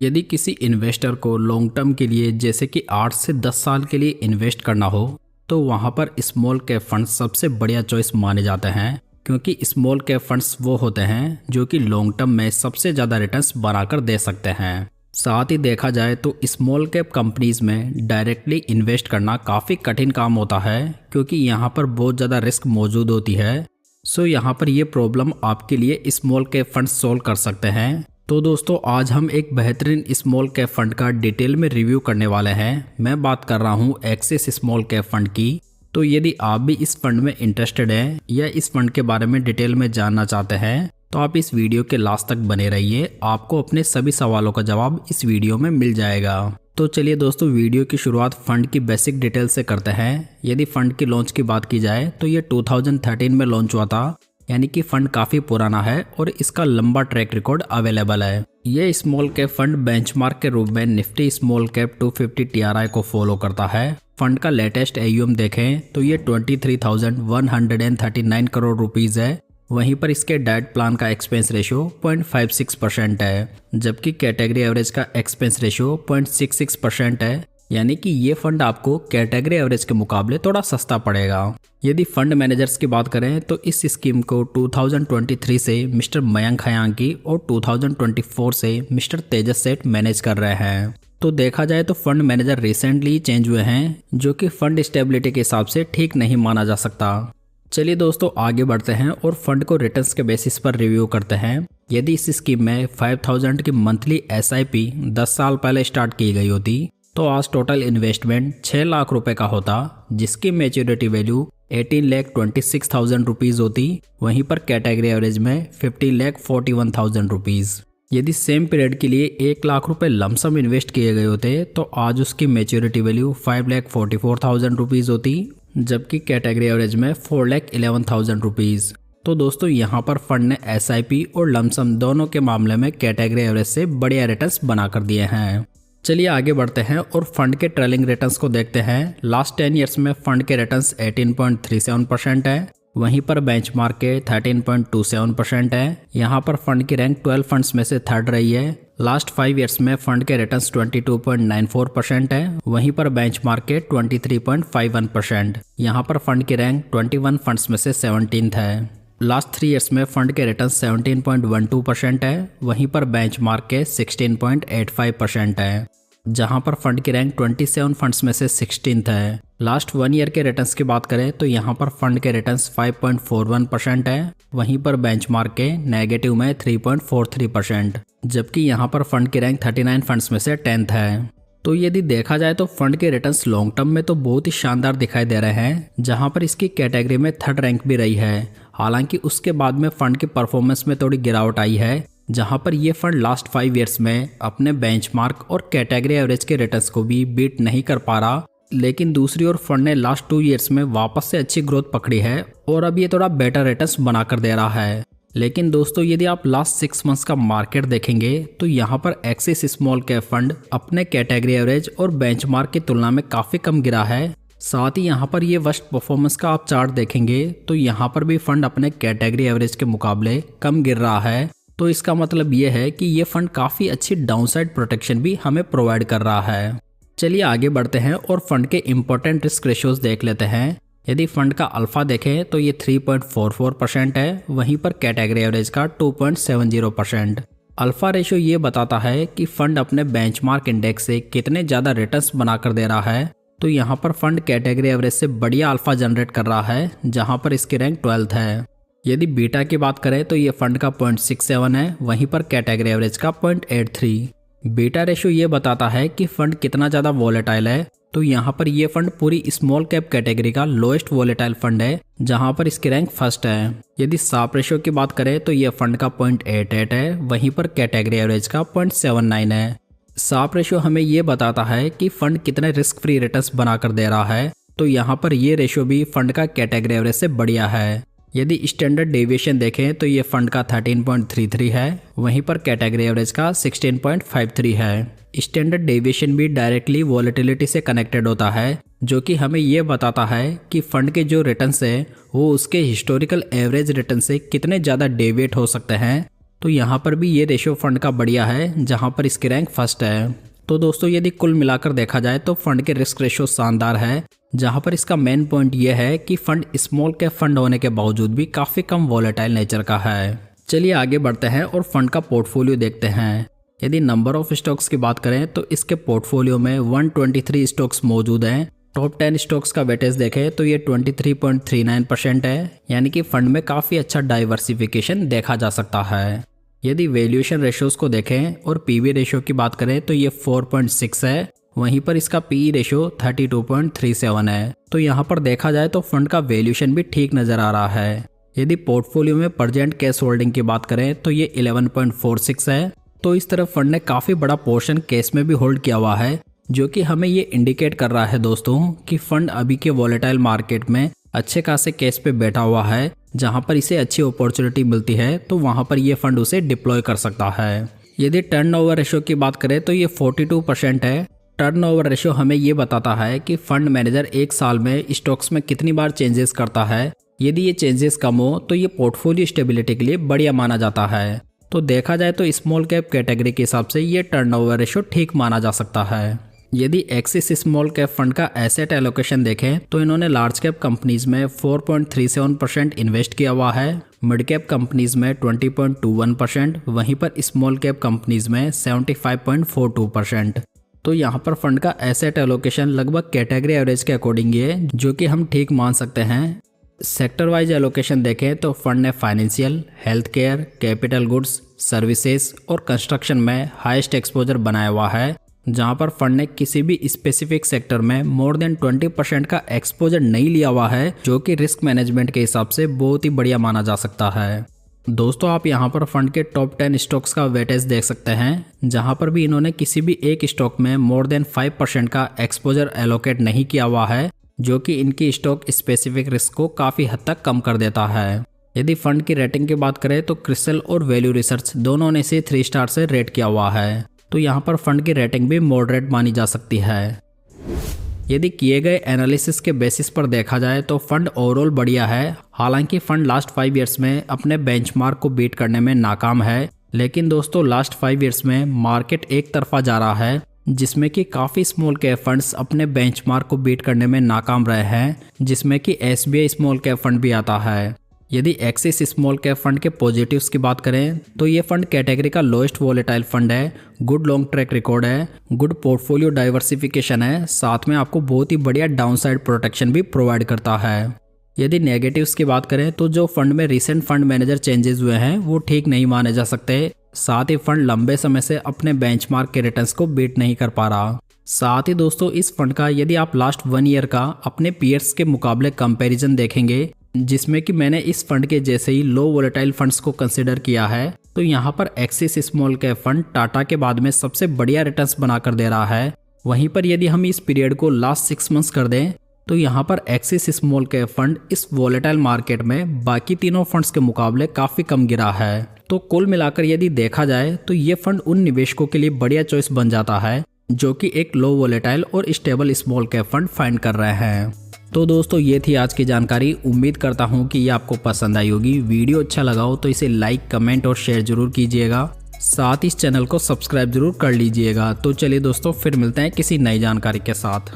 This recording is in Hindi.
यदि किसी इन्वेस्टर को लॉन्ग टर्म के लिए जैसे कि 8 से 10 साल के लिए इन्वेस्ट करना हो तो वहाँ पर स्मॉल कैप फंड्स सबसे बढ़िया चॉइस माने जाते हैं, क्योंकि स्मॉल कैप फंड्स वो होते हैं जो कि लॉन्ग टर्म में सबसे ज़्यादा रिटर्न्स बनाकर दे सकते हैं। साथ ही देखा जाए तो स्मॉल कैप कंपनीज में डायरेक्टली इन्वेस्ट करना काफ़ी कठिन काम होता है, क्योंकि यहाँ पर बहुत ज़्यादा रिस्क मौजूद होती है। सो यहाँ पर ये प्रॉब्लम आपके लिए स्मॉल कैप फंड सोल्व कर सकते हैं। तो दोस्तों आज हम एक बेहतरीन स्मॉल कैप फंड का डिटेल में रिव्यू करने वाले हैं। मैं बात कर रहा हूँ एक्सिस स्मॉल कैप फंड की। तो यदि आप भी इस फंड में इंटरेस्टेड हैं या इस फंड के बारे में डिटेल में जानना चाहते हैं तो आप इस वीडियो के लास्ट तक बने रहिए, आपको अपने सभी सवालों का जवाब इस वीडियो में मिल जाएगा। तो चलिए दोस्तों वीडियो की शुरुआत फंड की बेसिक डिटेल से करते हैं। यदि फंड की लॉन्च की बात की जाए तो ये 2013 में लॉन्च हुआ था, यानी कि फंड काफ़ी पुराना है और इसका लंबा ट्रैक रिकॉर्ड अवेलेबल है। ये स्मॉल कैप फंड बेंचमार्क के रूप में निफ्टी स्मॉल कैप 250 TRI को फॉलो करता है। फंड का लेटेस्ट AUM देखें तो ये 23,139 करोड़ रुपीज़ है। वहीं पर इसके डाइट प्लान का एक्सपेंस रेशियो 0.56% है, जबकि कैटेगरी एवरेज का एक्सपेंस रेशियो 0.66% है, यानी कि ये फंड आपको कैटेगरी एवरेज के मुकाबले थोड़ा सस्ता पड़ेगा। यदि फंड मैनेजर्स की बात करें तो इस स्कीम को 2023 से मिस्टर मयंक हयांकी और 2024 से मिस्टर तेजस सेठ मैनेज कर रहे हैं। तो देखा जाए तो फंड मैनेजर रिसेंटली चेंज हुए हैं, जो कि फंड स्टेबिलिटी के हिसाब से ठीक नहीं माना जा सकता। चलिए दोस्तों आगे बढ़ते हैं और फंड को रिटर्न्स के बेसिस पर रिव्यू करते हैं। यदि इस स्कीम में 5000 की मंथली SIP 10 साल पहले स्टार्ट की गई होती तो आज टोटल इन्वेस्टमेंट 6 लाख रुपए का होता, जिसकी मैच्योरिटी वैल्यू 18,26,000 रुपीज़ होती। वहीं पर कैटेगरी एवरेज में 50,41,000 रुपीज़। यदि सेम पीरियड के लिए 1 लाख रुपए लमसम इन्वेस्ट किए गए होते तो आज उसकी मैच्योरिटी वैल्यू 5,44,000 रुपीज़ होती, जबकि कैटेगरी एवरेज में 4,11,000 रुपीज़। तो दोस्तों यहाँ पर फंड ने SIP और लमसम दोनों के मामले में कैटेगरी एवरेज से बढ़िया रिटर्न्स बनाकर दिए हैं। चलिए आगे बढ़ते हैं और फंड के ट्रेलिंग रिटर्न्स को देखते हैं। लास्ट 10 ईयर्स में फंड के रिटर्न्स 18.37% है, वहीं पर बेंचमार्क के 13.27% है। यहाँ पर फंड की रैंक 12 फंड्स में से थर्ड रही है। लास्ट 5 ईयर्स में फंड के रिटर्न्स 22.94% है, वहीं पर बेंचमार्क के 23.51%। यहाँ पर फंड की रैंक 21 फंड्स में से 17th है। लास्ट 3 ईयर्स में फंड के रिटर्न 17.12% है, वहीं पर बेंचमार्क के 16.85% है, जहां पर फंड की रैंक 27 फंड्स में से 16th है। लास्ट 1 ईयर के रिटर्न्स की बात करें तो यहां पर फंड के रिटर्न्स 5.41% है, वहीं पर बेंचमार्क के नेगेटिव में 3.43%, जबकि यहां पर फंड की रैंक 39 फंड्स में से 10th है। तो यदि देखा जाए तो फंड के रिटर्न्स लॉन्ग टर्म में तो बहुत ही शानदार दिखाई दे रहे हैं, जहां पर इसकी कैटेगरी में थर्ड रैंक भी रही है। हालांकि उसके बाद में फंड की परफॉर्मेंस में थोड़ी गिरावट आई है, जहां पर ये फंड लास्ट 5 ईयर्स में अपने बेंचमार्क और कैटेगरी एवरेज के रिटर्न्स को भी बीट नहीं कर पा रहा। लेकिन दूसरी ओर फंड ने लास्ट 2 ईयर्स में वापस से अच्छी ग्रोथ पकड़ी है और अब ये थोड़ा बेटर रिटर्न्स बनाकर दे रहा है। लेकिन दोस्तों यदि आप लास्ट 6 मंथ्स का मार्केट देखेंगे तो यहाँ पर एक्सिस स्मॉल कैप फंड अपने कैटेगरी एवरेज और बेंचमार्क की तुलना में काफ़ी कम गिरा है। साथ ही यहाँ पर ये वर्स्ट परफॉर्मेंस का आप चार्ट देखेंगे तो यहाँ पर भी फंड अपने कैटेगरी एवरेज के मुकाबले कम गिर रहा है। तो इसका मतलब ये है कि ये फंड काफ़ी अच्छी डाउनसाइड प्रोटेक्शन भी हमें प्रोवाइड कर रहा है। चलिए आगे बढ़ते हैं और फंड के इंपॉर्टेंट रिस्क रेशियोज देख लेते हैं। यदि फंड का अल्फा देखें तो ये 3.44% है, वहीं पर कैटेगरी एवरेज का 2.70%। अल्फा रेशियो ये बताता है कि फंड अपने बेंचमार्क इंडेक्स से कितने ज़्यादा रिटर्न्स बनाकर दे रहा है। तो यहाँ पर फंड कैटेगरी एवरेज से बढ़िया अल्फा जनरेट कर रहा है, जहाँ पर इसकी रैंक 12th है। यदि बीटा की बात करें तो ये फंड का 0.67 है, वहीं पर कैटेगरी एवरेज का 0.83। बीटा रेशियो ये बताता है कि फंड कितना ज़्यादा वॉलेटाइल है। तो यहाँ पर ये फंड पूरी स्मॉल कैप कैटेगरी का लोएस्ट वॉलेटाइल फंड है, जहाँ पर इसकी रैंक फर्स्ट है। यदि साप रेशियो की बात करें तो ये फंड का 0.88 है, वहीं पर कैटेगरी एवरेज का 0.79 है। साप रेशियो हमें ये बताता है कि फंड कितने रिस्क फ्री रिटर्न्स बनाकर दे रहा है। तो यहाँ पर ये रेशियो भी फंड का कैटेगरी एवरेज से बढ़िया है। यदि स्टैंडर्ड डेविएशन देखें तो ये फंड का 13.33 है, वहीं पर कैटेगरी एवरेज का 16.53 है। स्टैंडर्ड डेविएशन भी डायरेक्टली वॉलेटिलिटी से कनेक्टेड होता है, जो कि हमें ये बताता है कि फंड के जो रिटर्न्स है वो उसके हिस्टोरिकल एवरेज रिटर्न से कितने ज़्यादा डेविएट हो सकते हैं। तो यहाँ पर भी ये रेशियो फंड का बढ़िया है, जहाँ पर इसकी रैंक फर्स्ट है। तो दोस्तों यदि कुल मिलाकर देखा जाए तो फंड के रिस्क रेशियो शानदार है, जहाँ पर इसका मेन पॉइंट ये है कि फंड स्मॉल कैप फंड होने के बावजूद भी काफ़ी कम वॉलेटाइल नेचर का है। चलिए आगे बढ़ते हैं और फंड का पोर्टफोलियो देखते हैं। यदि नंबर ऑफ स्टॉक्स की बात करें तो इसके पोर्टफोलियो में 123 स्टॉक्स मौजूद हैं। टॉप 10 स्टॉक्स का वेटेज देखें तो ये 23.39% है, यानी कि फंड में काफ़ी अच्छा डाइवर्सिफिकेशन देखा जा सकता है। यदि वैल्यूएशन रेशियोज को देखें और पीवी रेशियो की बात करें तो ये 4.6 है, वहीं पर इसका पीई रेशियो 32.37 है। तो यहाँ पर देखा जाए तो फंड का वैल्यूएशन भी ठीक नज़र आ रहा है। यदि पोर्टफोलियो में प्रेजेंट कैश होल्डिंग की बात करें तो ये 11.46 है। तो इस तरह फंड ने काफ़ी बड़ा पोर्शन कैश में भी होल्ड किया हुआ है, जो कि हमें ये इंडिकेट कर रहा है दोस्तों कि फंड अभी के वॉलेटाइल मार्केट में अच्छे खासे कैश पे बैठा हुआ है। जहां पर इसे अच्छी अपॉर्चुनिटी मिलती है तो वहां पर ये फंड उसे डिप्लॉय कर सकता है। यदि टर्नओवर रेशियो की बात करें तो ये 42% है। टर्नओवर रेशियो हमें ये बताता है कि फंड मैनेजर एक साल में स्टॉक्स में कितनी बार चेंजेस करता है। यदि ये चेंजेस कम हो तो ये पोर्टफोलियो स्टेबिलिटी के लिए बढ़िया माना जाता है। तो देखा जाए तो स्मॉल कैप कैटेगरी के हिसाब से ये टर्नओवर रेशियो ठीक माना जा सकता है। यदि एक्सिस स्मॉल कैप फंड का एसेट एलोकेशन देखें तो इन्होंने लार्ज कैप कंपनीज में 4.37% इन्वेस्ट किया हुआ है, मिड कैप कंपनीज में 20.21%, वहीं पर स्मॉल कैप कंपनीज में 75.42%। तो यहाँ पर फंड का एसेट एलोकेशन लगभग कैटेगरी एवरेज के अकॉर्डिंग है, जो कि हम ठीक मान सकते हैं। सेक्टर वाइज एलोकेशन देखें तो फंड ने financial, health care, capital goods, services और कंस्ट्रक्शन में हाईएस्ट एक्सपोजर बनाया हुआ है, जहां पर फंड ने किसी भी स्पेसिफिक सेक्टर में मोर देन 20% का एक्सपोजर नहीं लिया हुआ है, जो कि रिस्क मैनेजमेंट के हिसाब से बहुत ही बढ़िया माना जा सकता है। दोस्तों आप यहां पर फंड के टॉप 10 स्टॉक्स का वेटेज देख सकते हैं, जहां पर भी इन्होंने किसी भी एक स्टॉक में मोर देन 5% का एक्सपोजर एलोकेट नहीं किया हुआ है, जो कि इनकी स्टॉक स्पेसिफिक रिस्क को काफ़ी हद तक कम कर देता है। यदि फंड की रेटिंग की बात करें तो क्रिस्टल और वैल्यू रिसर्च दोनों ने इसे 3 स्टार से रेट किया हुआ है। तो यहाँ पर फंड की रेटिंग भी मॉडरेट मानी जा सकती है। यदि किए गए एनालिसिस के बेसिस पर देखा जाए तो फंड ओवरऑल बढ़िया है। हालांकि फंड लास्ट 5 ईयर्स में अपने बेंचमार्क को बीट करने में नाकाम है, लेकिन दोस्तों लास्ट 5 ईयर्स में मार्केट एक तरफा जा रहा है, जिसमें कि काफ़ी स्मॉल कैप फंड्स अपने बेंचमार्क को बीट करने में नाकाम रहे हैं, जिसमें कि SBI स्मॉल कैप फंड भी आता है। यदि एक्सिस स्मॉल कैप फंड के पॉजिटिव्स की बात करें तो ये फंड कैटेगरी का लोएस्ट वॉलेटाइल फंड है, गुड लॉन्ग ट्रैक रिकॉर्ड है, गुड पोर्टफोलियो डाइवर्सिफिकेशन है, साथ में आपको बहुत ही बढ़िया डाउनसाइड प्रोटेक्शन भी प्रोवाइड करता है। यदि नेगेटिव्स की बात करें तो जो फंड में रिसेंट फंड मैनेजर चेंजेस हुए हैं वो ठीक नहीं माने जा सकते। साथ ही फंड लंबे समय से अपने बेंचमार्क के रिटर्न्स को बीट नहीं कर पा रहा। साथ ही दोस्तों इस फंड का यदि आप लास्ट 1 ईयर का अपने पीयर्स के मुकाबले कंपैरिजन देखेंगे, जिसमें कि मैंने इस फंड के जैसे ही लो वोलेटाइल फंड्स को कंसिडर किया है, तो यहाँ पर axis small cap fund Tata के बाद में सबसे बढ़िया रिटर्न्स बनाकर दे रहा है। वहीं पर यदि हम इस पीरियड को लास्ट 6 मंथ्स कर दें तो यहाँ पर एक्सिस स्मॉल कैप फंड इस वोलेटाइल मार्केट में बाकी तीनों फंड्स के मुकाबले काफ़ी कम गिरा है। तो कुल मिलाकर यदि देखा जाए तो ये फंड उन निवेशकों के लिए बढ़िया चॉइस बन जाता है, जो कि एक लो वोलेटाइल और stable small cap fund find कर रहे हैं। तो दोस्तों ये थी आज की जानकारी। उम्मीद करता हूँ कि ये आपको पसंद आई होगी। वीडियो अच्छा लगा हो तो इसे लाइक, कमेंट और शेयर जरूर कीजिएगा। साथ ही इस चैनल को सब्सक्राइब जरूर कर लीजिएगा। तो चलिए दोस्तों फिर मिलते हैं किसी नई जानकारी के साथ।